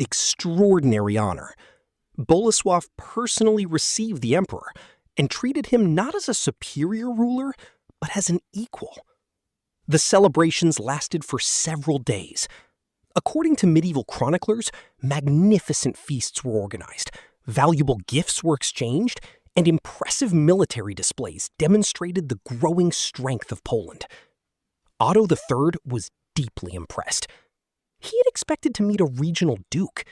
extraordinary honor. Bolesław personally received the emperor and treated him not as a superior ruler, but as an equal. The celebrations lasted for several days. According to medieval chroniclers, magnificent feasts were organized, valuable gifts were exchanged, and impressive military displays demonstrated the growing strength of Poland. Otto III was deeply impressed. He had expected to meet a regional duke.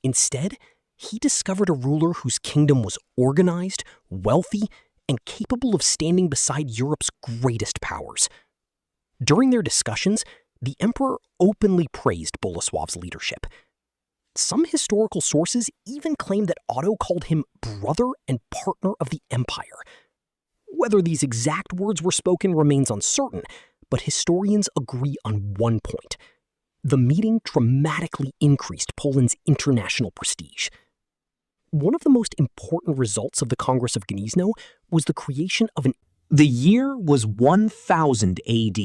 Instead, he discovered a ruler whose kingdom was organized, wealthy, and capable of standing beside Europe's greatest powers. During their discussions, the emperor openly praised Bolesław's leadership. Some historical sources even claim that Otto called him brother and partner of the empire. Whether these exact words were spoken remains uncertain, but historians agree on one point. The meeting dramatically increased Poland's international prestige. One of the most important results of the Congress of Gniezno was the creation of an... The year was 1000 AD.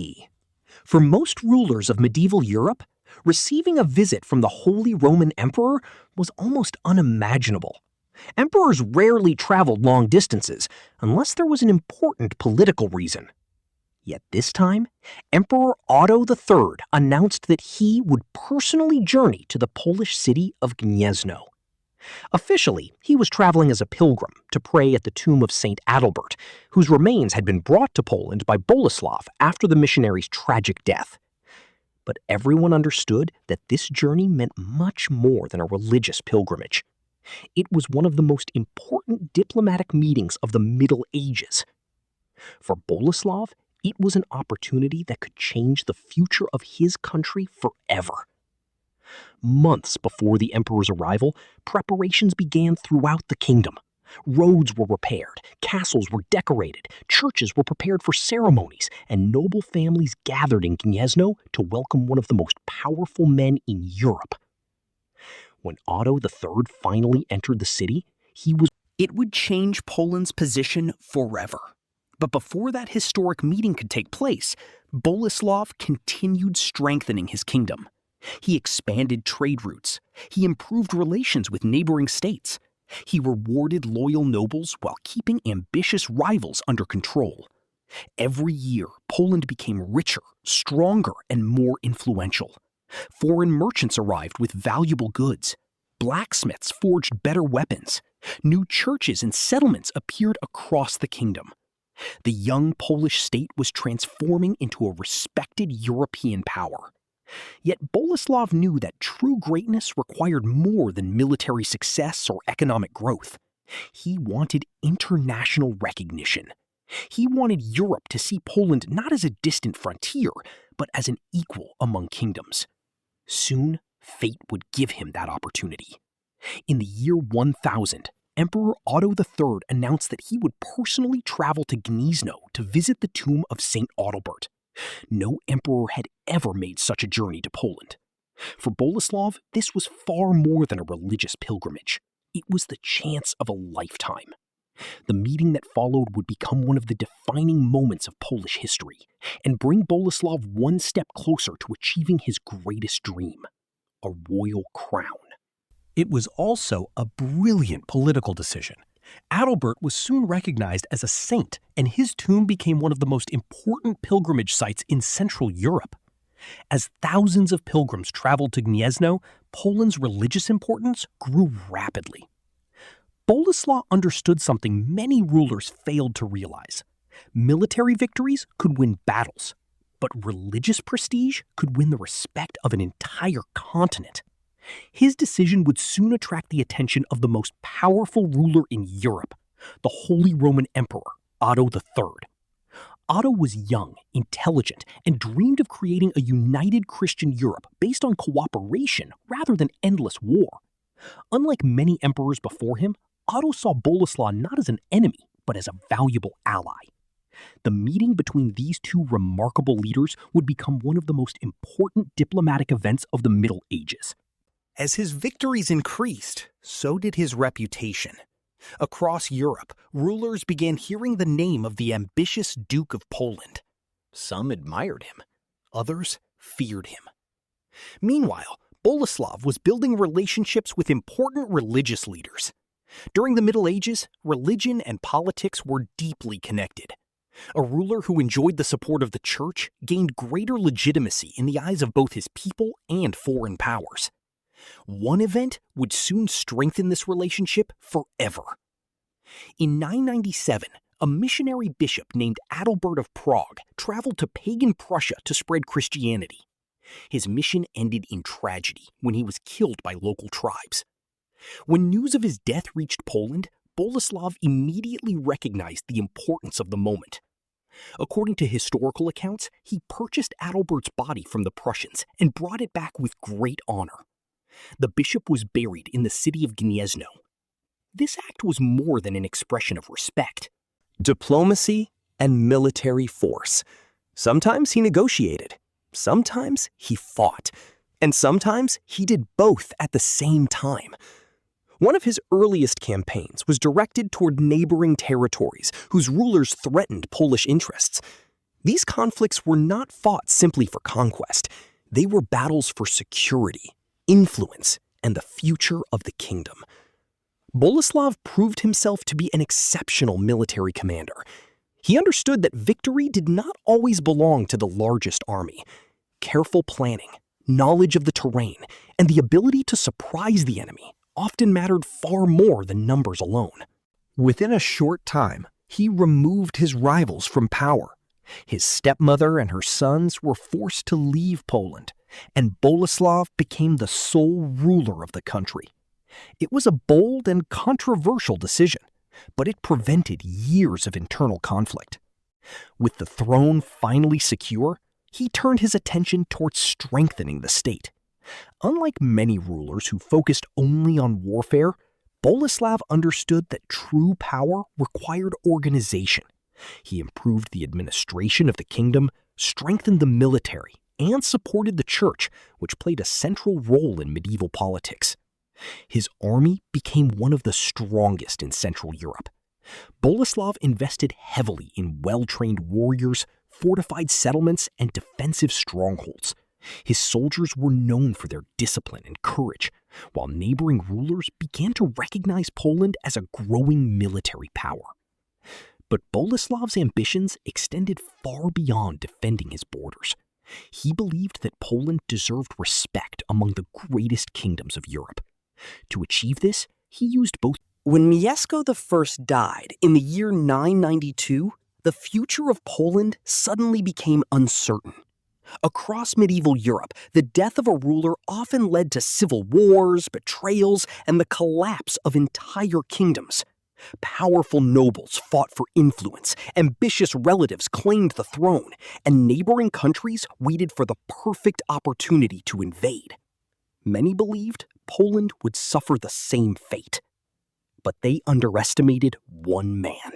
For most rulers of medieval Europe, receiving a visit from the Holy Roman Emperor was almost unimaginable. Emperors rarely traveled long distances unless there was an important political reason. Yet this time, Emperor Otto III announced that he would personally journey to the Polish city of Gniezno. Officially, he was traveling as a pilgrim to pray at the tomb of Saint Adalbert, whose remains had been brought to Poland by Bolesław after the missionary's tragic death. But everyone understood that this journey meant much more than a religious pilgrimage. It was one of the most important diplomatic meetings of the Middle Ages. For Bolesław, it was an opportunity that could change the future of his country forever. Months before the emperor's arrival, preparations began throughout the kingdom. Roads were repaired, castles were decorated, churches were prepared for ceremonies, and noble families gathered in Gniezno to welcome one of the most powerful men in Europe. When Otto III finally entered the city, It would change Poland's position forever. But before that historic meeting could take place, Bolesław continued strengthening his kingdom. He expanded trade routes. He improved relations with neighboring states. He rewarded loyal nobles while keeping ambitious rivals under control. Every year, Poland became richer, stronger, and more influential. Foreign merchants arrived with valuable goods. Blacksmiths forged better weapons. New churches and settlements appeared across the kingdom. The young Polish state was transforming into a respected European power. Yet Bolesław knew that true greatness required more than military success or economic growth. He wanted international recognition. He wanted Europe to see Poland not as a distant frontier, but as an equal among kingdoms. Soon, fate would give him that opportunity. In the year 1000, Emperor Otto III announced that he would personally travel to Gniezno to visit the tomb of Saint Adalbert. No emperor had ever made such a journey to Poland. For Bolesław, this was far more than a religious pilgrimage. It was the chance of a lifetime. The meeting that followed would become one of the defining moments of Polish history and bring Bolesław one step closer to achieving his greatest dream, a royal crown. It was also a brilliant political decision. Adalbert was soon recognized as a saint, and his tomb became one of the most important pilgrimage sites in Central Europe. As thousands of pilgrims traveled to Gniezno, Poland's religious importance grew rapidly. Bolesław understood something many rulers failed to realize. Military victories could win battles, but religious prestige could win the respect of an entire continent. His decision would soon attract the attention of the most powerful ruler in Europe, the Holy Roman Emperor, Otto III. Otto was young, intelligent, and dreamed of creating a united Christian Europe based on cooperation rather than endless war. Unlike many emperors before him, Otto saw Bolesław not as an enemy, but as a valuable ally. The meeting between these two remarkable leaders would become one of the most important diplomatic events of the Middle Ages. As his victories increased, so did his reputation. Across Europe, rulers began hearing the name of the ambitious Duke of Poland. Some admired him, others feared him. Meanwhile, Boleslav was building relationships with important religious leaders. During the Middle Ages, religion and politics were deeply connected. A ruler who enjoyed the support of the church gained greater legitimacy in the eyes of both his people and foreign powers. One event would soon strengthen this relationship forever. In 997, a missionary bishop named Adalbert of Prague traveled to pagan Prussia to spread Christianity. His mission ended in tragedy when he was killed by local tribes. When news of his death reached Poland, Boleslav immediately recognized the importance of the moment. According to historical accounts, he purchased Adalbert's body from the Prussians and brought it back with great honor. The bishop was buried in the city of Gniezno. This act was more than an expression of respect. Diplomacy and military force. Sometimes he negotiated, sometimes he fought, and sometimes he did both at the same time. One of his earliest campaigns was directed toward neighboring territories whose rulers threatened Polish interests. These conflicts were not fought simply for conquest. They were battles for security, influence, and the future of the kingdom. Boleslav proved himself to be an exceptional military commander. He understood that victory did not always belong to the largest army. Careful planning, knowledge of the terrain, and the ability to surprise the enemy often mattered far more than numbers alone. Within a short time, he removed his rivals from power. His stepmother and her sons were forced to leave Poland, and Boleslav became the sole ruler of the country. It was a bold and controversial decision, but it prevented years of internal conflict. With the throne finally secure, he turned his attention towards strengthening the state. Unlike many rulers who focused only on warfare, Boleslav understood that true power required organization. He improved the administration of the kingdom, strengthened the military, and supported the church, which played a central role in medieval politics. His army became one of the strongest in Central Europe. Boleslav invested heavily in well-trained warriors, fortified settlements, and defensive strongholds. His soldiers were known for their discipline and courage, while neighboring rulers began to recognize Poland as a growing military power. But Boleslav's ambitions extended far beyond defending his borders. He believed that Poland deserved respect among the greatest kingdoms of Europe. To achieve this, he used both. When Mieszko I died in the year 992, the future of Poland suddenly became uncertain. Across medieval Europe, the death of a ruler often led to civil wars, betrayals, and the collapse of entire kingdoms. Powerful nobles fought for influence, ambitious relatives claimed the throne, and neighboring countries waited for the perfect opportunity to invade. Many believed Poland would suffer the same fate. But they underestimated one man.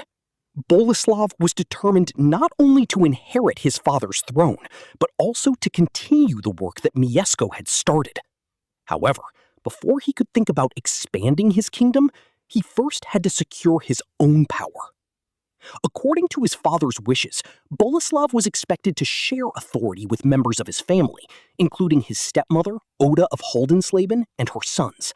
Boleslav was determined not only to inherit his father's throne, but also to continue the work that Mieszko had started. However, before he could think about expanding his kingdom, he first had to secure his own power. According to his father's wishes, Boleslav was expected to share authority with members of his family, including his stepmother, Oda of Haldensleben, and her sons.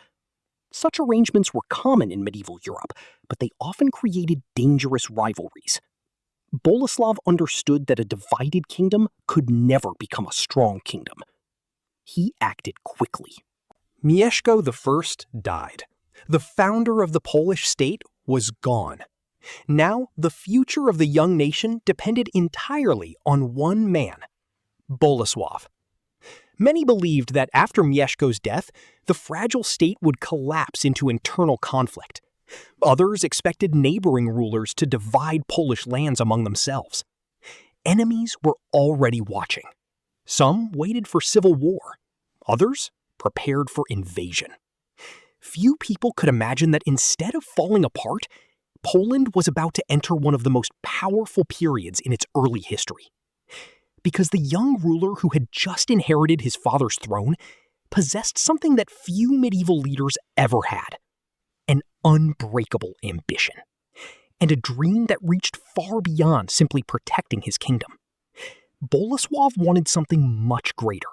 Such arrangements were common in medieval Europe, but they often created dangerous rivalries. Boleslav understood that a divided kingdom could never become a strong kingdom. He acted quickly. Mieszko I died. The founder of the Polish state was gone. Now, the future of the young nation depended entirely on one man, Bolesław. Many believed that after Mieszko's death, the fragile state would collapse into internal conflict. Others expected neighboring rulers to divide Polish lands among themselves. Enemies were already watching. Some waited for civil war. Others prepared for invasion. Few people could imagine that instead of falling apart, Poland was about to enter one of the most powerful periods in its early history. Because the young ruler who had just inherited his father's throne possessed something that few medieval leaders ever had: an unbreakable ambition, and a dream that reached far beyond simply protecting his kingdom. Bolesław wanted something much greater.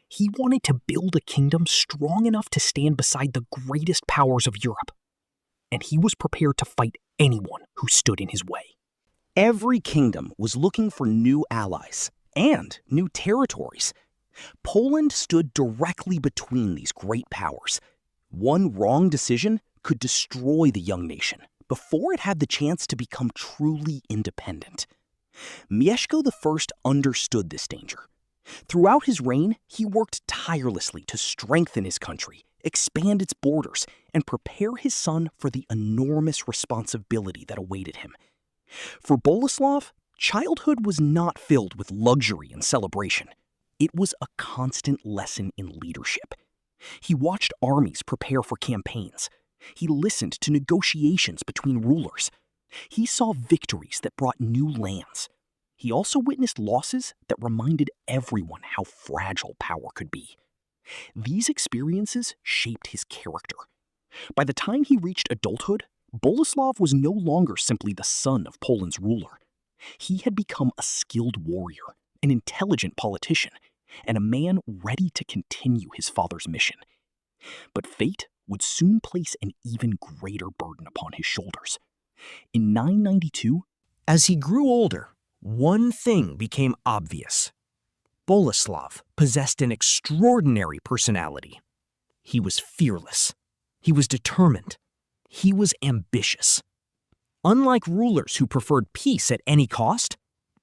He wanted to build a kingdom strong enough to stand beside the greatest powers of Europe, and he was prepared to fight anyone who stood in his way. Every kingdom was looking for new allies and new territories. Poland stood directly between these great powers. One wrong decision could destroy the young nation before it had the chance to become truly independent. Mieszko I understood this danger. Throughout his reign, he worked tirelessly to strengthen his country, expand its borders, and prepare his son for the enormous responsibility that awaited him. For Boleslav, childhood was not filled with luxury and celebration. It was a constant lesson in leadership. He watched armies prepare for campaigns. He listened to negotiations between rulers. He saw victories that brought new lands. He also witnessed losses that reminded everyone how fragile power could be. These experiences shaped his character. By the time he reached adulthood, Boleslav was no longer simply the son of Poland's ruler. He had become a skilled warrior, an intelligent politician, and a man ready to continue his father's mission. But fate would soon place an even greater burden upon his shoulders. In 992, As he grew older, one thing became obvious. Boleslav possessed an extraordinary personality. He was fearless. He was determined. He was ambitious. Unlike rulers who preferred peace at any cost,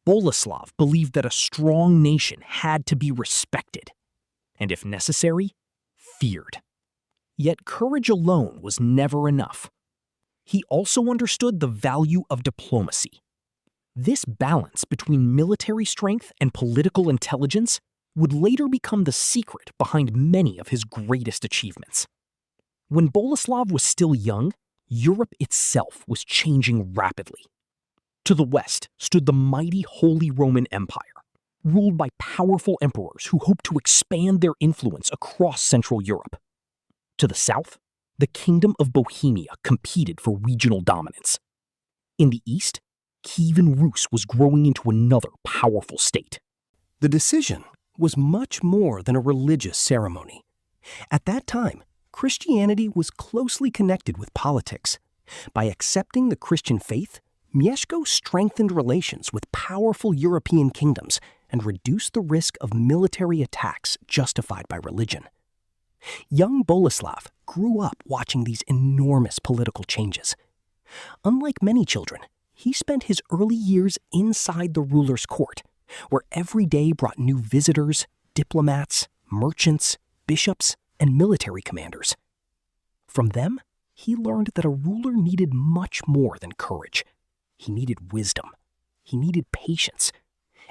Boleslav believed that a strong nation had to be respected, and if necessary, feared. Yet courage alone was never enough. He also understood the value of diplomacy. This balance between military strength and political intelligence would later become the secret behind many of his greatest achievements. When Boleslav was still young, Europe itself was changing rapidly. To the west stood the mighty Holy Roman Empire, ruled by powerful emperors who hoped to expand their influence across Central Europe. To the south, the Kingdom of Bohemia competed for regional dominance. In the east, Kievan Rus was growing into another powerful state. The decision was much more than a religious ceremony. At that time, Christianity was closely connected with politics. By accepting the Christian faith, Mieszko strengthened relations with powerful European kingdoms and reduced the risk of military attacks justified by religion. Young Boleslav grew up watching these enormous political changes. Unlike many children, he spent his early years inside the ruler's court, where every day brought new visitors, diplomats, merchants, bishops, and military commanders. From them, he learned that a ruler needed much more than courage. He needed wisdom. He needed patience.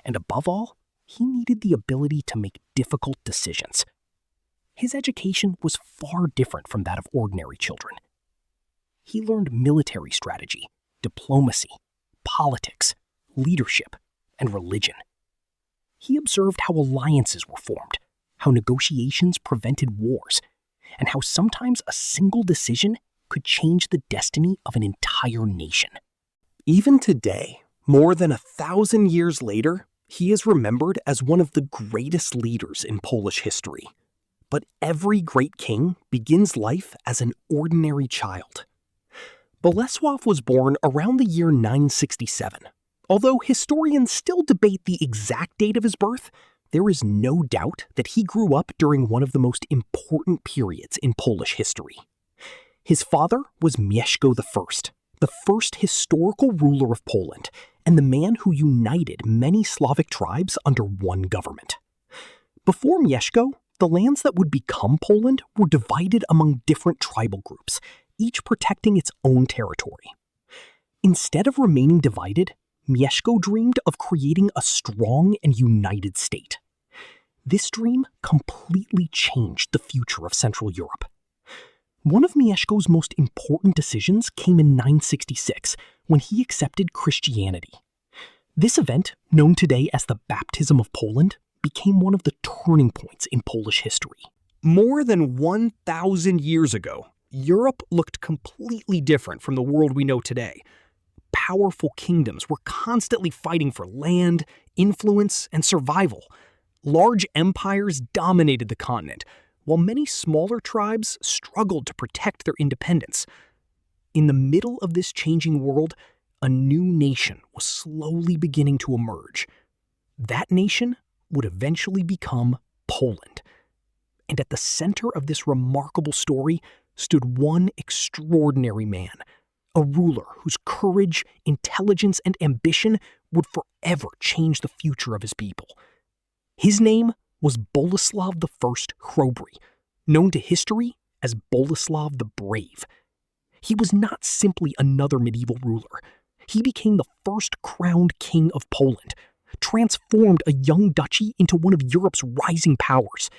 And above all, he needed the ability to make difficult decisions. His education was far different from that of ordinary children. He learned military strategy, diplomacy, politics, leadership, and religion. He observed how alliances were formed, how negotiations prevented wars, and how sometimes a single decision could change the destiny of an entire nation. Even today, more than 1,000 years later, he is remembered as one of the greatest leaders in Polish history. But every great king begins life as an ordinary child. Bolesław was born around the year 967. Although historians still debate the exact date of his birth, there is no doubt that he grew up during one of the most important periods in Polish history. His father was Mieszko I, the first historical ruler of Poland, and the man who united many Slavic tribes under one government. Before Mieszko, the lands that would become Poland were divided among different tribal groups, each protecting its own territory. Instead of remaining divided, Mieszko dreamed of creating a strong and united state. This dream completely changed the future of Central Europe. One of Mieszko's most important decisions came in 966, when he accepted Christianity. This event, known today as the Baptism of Poland, became one of the turning points in Polish history. More than 1,000 years ago, Europe looked completely different from the world we know today. Powerful kingdoms were constantly fighting for land, influence, and survival. Large empires dominated the continent, while many smaller tribes struggled to protect their independence. In the middle of this changing world, a new nation was slowly beginning to emerge. That nation would eventually become Poland. And at the center of this remarkable story stood one extraordinary man, a ruler whose courage, intelligence, and ambition would forever change the future of his people. His name was Bolesław I Chrobry, known to history as Bolesław the Brave. He was not simply another medieval ruler. He became the first crowned king of Poland, transformed a young duchy into one of Europe's rising powers,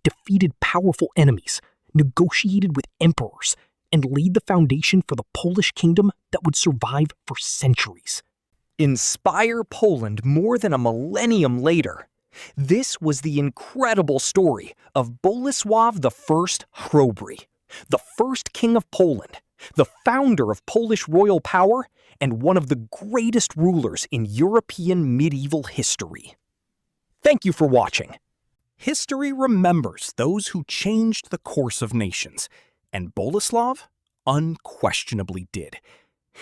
defeated powerful enemies, negotiated with emperors, and laid the foundation for the Polish kingdom that would survive for centuries. Inspire Poland more than a millennium later. This was the incredible story of Bolesław I Chrobry, the first king of Poland, the founder of Polish royal power, and one of the greatest rulers in European medieval history. Thank you for watching. History remembers those who changed the course of nations, and Bolesław unquestionably did.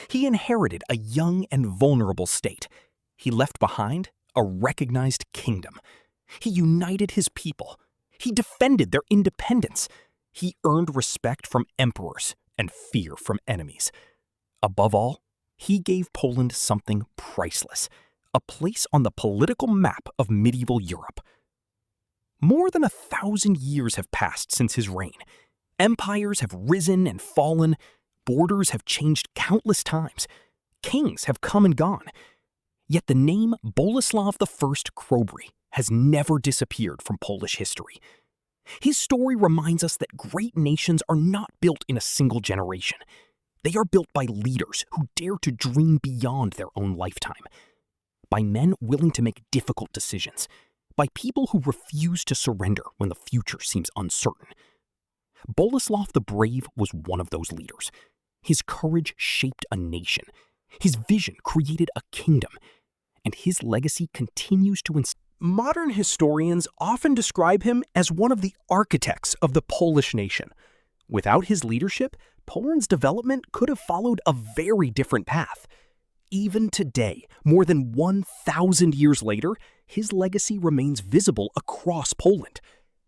He inherited a young and vulnerable state. He left behind a recognized kingdom. He united his people. He defended their independence. He earned respect from emperors and fear from enemies. Above all, he gave Poland something priceless, a place on the political map of medieval Europe. More than 1,000 years have passed since his reign. Empires have risen and fallen. Borders have changed countless times. Kings have come and gone. Yet the name Bolesław I Chrobry has never disappeared from Polish history. His story reminds us that great nations are not built in a single generation. They are built by leaders who dare to dream beyond their own lifetime, by men willing to make difficult decisions, by people who refuse to surrender when the future seems uncertain. Bolesław the Brave was one of those leaders. His courage shaped a nation. His vision created a kingdom. And his legacy continues to inspire. Modern historians often describe him as one of the architects of the Polish nation. Without his leadership, Poland's development could have followed a very different path. Even today, more than 1,000 years later, his legacy remains visible across Poland.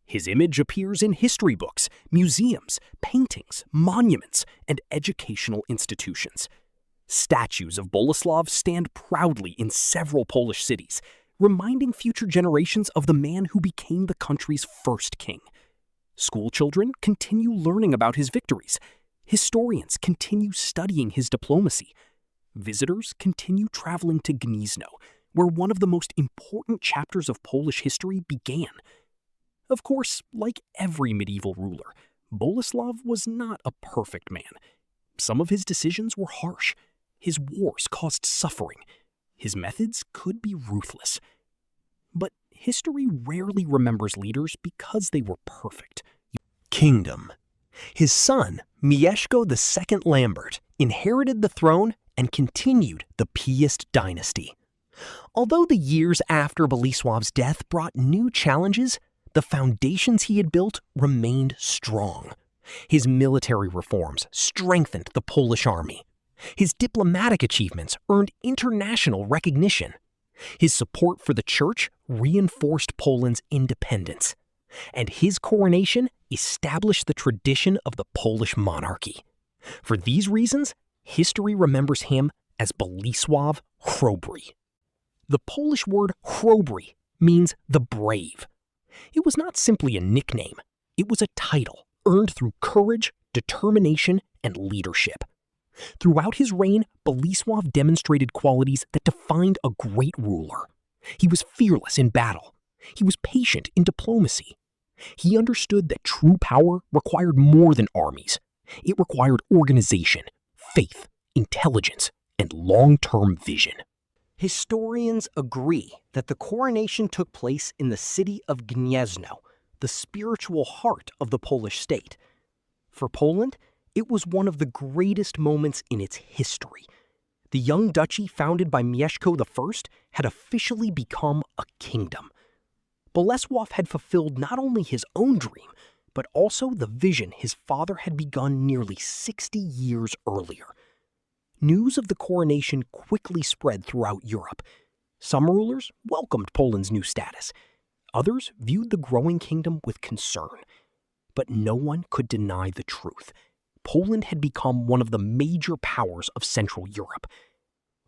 His image appears in history books, museums, paintings, monuments, and educational institutions. Statues of Bolesław stand proudly in several Polish cities, reminding future generations of the man who became the country's first king. Schoolchildren continue learning about his victories. Historians continue studying his diplomacy. Visitors continue traveling to Gniezno, where one of the most important chapters of Polish history began. Of course, like every medieval ruler, Bolesław was not a perfect man. Some of his decisions were harsh. His wars caused suffering. His methods could be ruthless. But history rarely remembers leaders because they were perfect. Kingdom. His son, Mieszko II Lambert, inherited the throne and continued the Piast dynasty. Although the years after Bolesław's death brought new challenges, the foundations he had built remained strong. His military reforms strengthened the Polish army. His diplomatic achievements earned international recognition. His support for the church reinforced Poland's independence. And his coronation established the tradition of the Polish monarchy. For these reasons, history remembers him as Bolesław Chrobry. The Polish word Chrobry means the brave. It was not simply a nickname. It was a title earned through courage, determination, and leadership. Throughout his reign, Bolesław demonstrated qualities that defined a great ruler. He was fearless in battle. He was patient in diplomacy. He understood that true power required more than armies. It required organization, faith, intelligence, and long-term vision. Historians agree that the coronation took place in the city of Gniezno, the spiritual heart of the Polish state. For Poland, it was one of the greatest moments in its history. The young duchy founded by Mieszko I had officially become a kingdom. Bolesław had fulfilled not only his own dream, but also the vision his father had begun nearly 60 years earlier. News of the coronation quickly spread throughout Europe. Some rulers welcomed Poland's new status. Others viewed the growing kingdom with concern. But no one could deny the truth. Poland had become one of the major powers of Central Europe.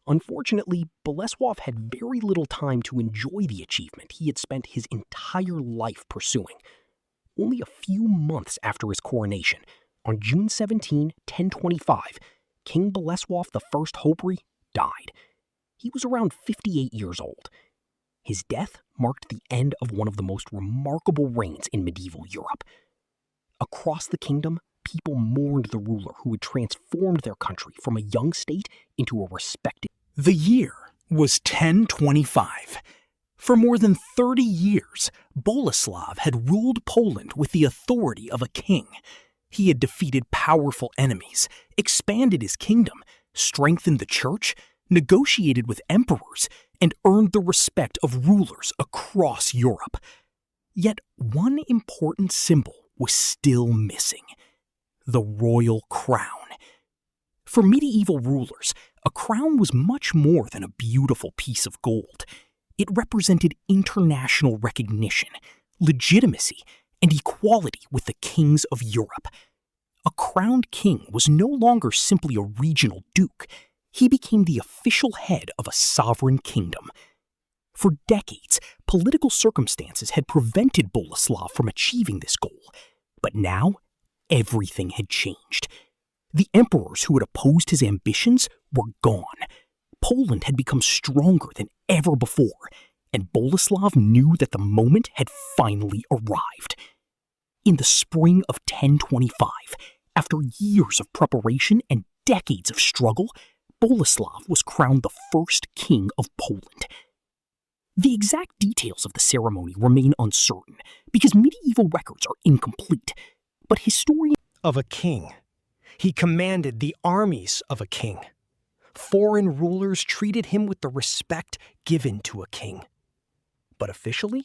Unfortunately, Bolesław had very little time to enjoy the achievement he had spent his entire life pursuing. Only a few months after his coronation, on June 17, 1025, King Bolesław I Chrobry died. He was around 58 years old. His death marked the end of one of the most remarkable reigns in medieval Europe. Across the kingdom, people mourned the ruler who had transformed their country from a young state into a respected. The year was 1025. For more than 30 years, Bolesław had ruled Poland with the authority of a king. He had defeated powerful enemies, expanded his kingdom, strengthened the church, negotiated with emperors, and earned the respect of rulers across Europe. Yet one important symbol was still missing: the royal crown. For medieval rulers, a crown was much more than a beautiful piece of gold. It represented international recognition, legitimacy, and equality with the kings of Europe. A crowned king was no longer simply a regional duke. He became the official head of a sovereign kingdom. For decades, political circumstances had prevented Bolesław from achieving this goal. But now, everything had changed. The emperors who had opposed his ambitions were gone. Poland had become stronger than ever before, and Bolesław knew that the moment had finally arrived. In the spring of 1025, after years of preparation and decades of struggle, Bolesław was crowned the first king of Poland. The exact details of the ceremony remain uncertain because medieval records are incomplete, but historians Of a king. He commanded the armies of a king. Foreign rulers treated him with the respect given to a king. But officially,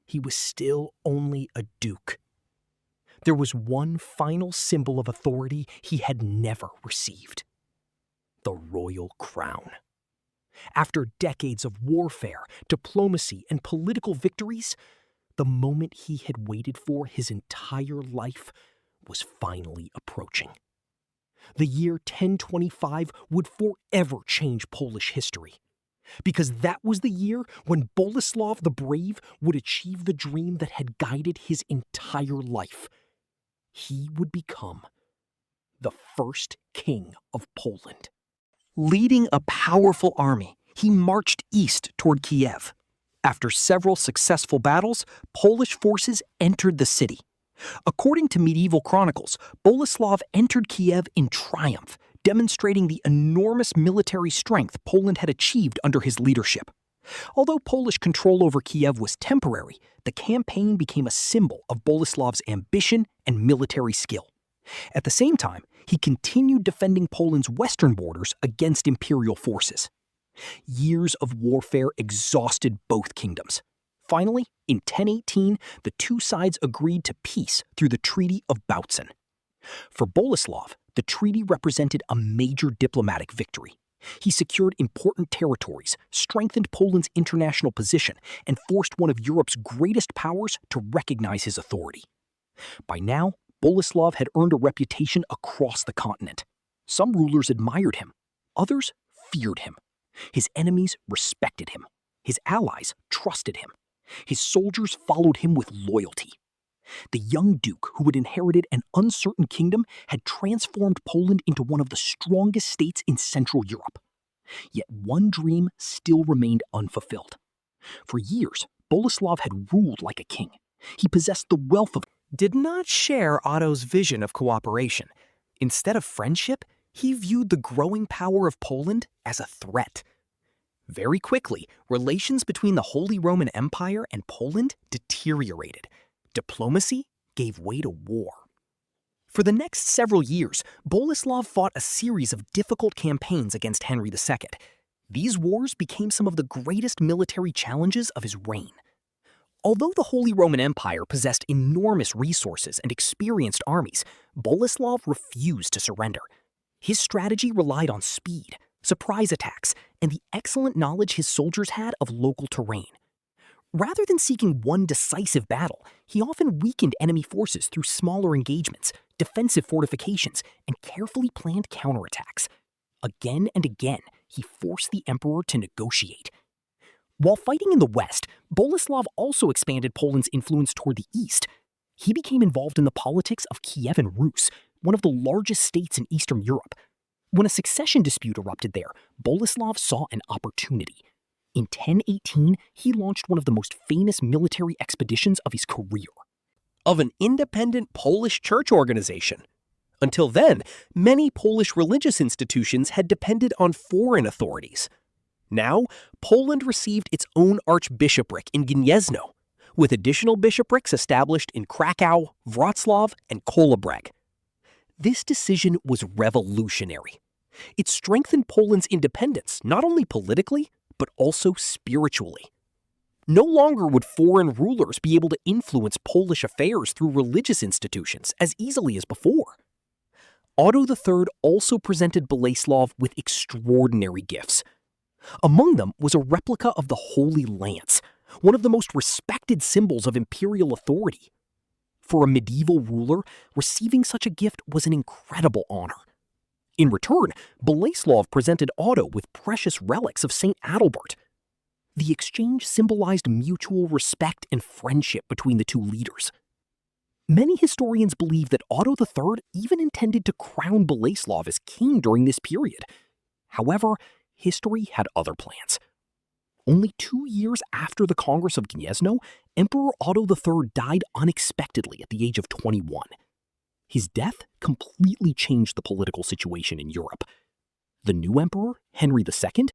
he was still only a duke. There was one final symbol of authority he had never received: the royal crown. After decades of warfare, diplomacy, and political victories, the moment he had waited for his entire life was finally approaching. The year 1025 would forever change Polish history, because that was the year when Bolesław the Brave would achieve the dream that had guided his entire life. He would become the first king of Poland. Leading a powerful army, he marched east toward Kiev. After several successful battles, Polish forces entered the city. According to medieval chronicles, Bolesław entered Kiev in triumph, demonstrating the enormous military strength Poland had achieved under his leadership. Although Polish control over Kiev was temporary, the campaign became a symbol of Bolesław's ambition and military skill. At the same time, he continued defending Poland's western borders against imperial forces. Years of warfare exhausted both kingdoms. Finally, in 1018, the two sides agreed to peace through the Treaty of Bautzen. For Bolesław, the treaty represented a major diplomatic victory. He secured important territories, strengthened Poland's international position, and forced one of Europe's greatest powers to recognize his authority. By now, Bolesław had earned a reputation across the continent. Some rulers admired him, others feared him. His enemies respected him. His allies trusted him. His soldiers followed him with loyalty. The young duke, who had inherited an uncertain kingdom, had transformed Poland into one of the strongest states in Central Europe. Yet one dream still remained unfulfilled. For years, Bolesław had ruled like a king. He possessed the wealth of did not share Otto's vision of cooperation. Instead of friendship, he viewed the growing power of Poland as a threat. Very quickly, relations between the Holy Roman Empire and Poland deteriorated. Diplomacy gave way to war. For the next several years, Bolesław fought a series of difficult campaigns against Henry II. These wars became some of the greatest military challenges of his reign. Although the Holy Roman Empire possessed enormous resources and experienced armies, Boleslav refused to surrender. His strategy relied on speed, surprise attacks, and the excellent knowledge his soldiers had of local terrain. Rather than seeking one decisive battle, he often weakened enemy forces through smaller engagements, defensive fortifications, and carefully planned counterattacks. Again and again, he forced the emperor to negotiate. While fighting in the west, Boleslav also expanded Poland's influence toward the east. He became involved in the politics of Kievan Rus, one of the largest states in Eastern Europe. When a succession dispute erupted there, Boleslav saw an opportunity. In 1018, he launched one of the most famous military expeditions of his career. Of an independent Polish church organization. Until then, many Polish religious institutions had depended on foreign authorities. Now, Poland received its own archbishopric in Gniezno, with additional bishoprics established in Krakow, Wrocław, and Kołobrzeg. This decision was revolutionary. It strengthened Poland's independence not only politically, but also spiritually. No longer would foreign rulers be able to influence Polish affairs through religious institutions as easily as before. Otto III also presented Boleslav with extraordinary gifts. Among them was a replica of the Holy Lance, one of the most respected symbols of imperial authority. For a medieval ruler, receiving such a gift was an incredible honor. In return, Boleslav presented Otto with precious relics of St. Adalbert. The exchange symbolized mutual respect and friendship between the two leaders. Many historians believe that Otto III even intended to crown Boleslav as king during this period. However, history had other plans. Only 2 years after the Congress of Gniezno, Emperor Otto III died unexpectedly at the age of 21. His death completely changed the political situation in Europe. The new emperor, Henry II,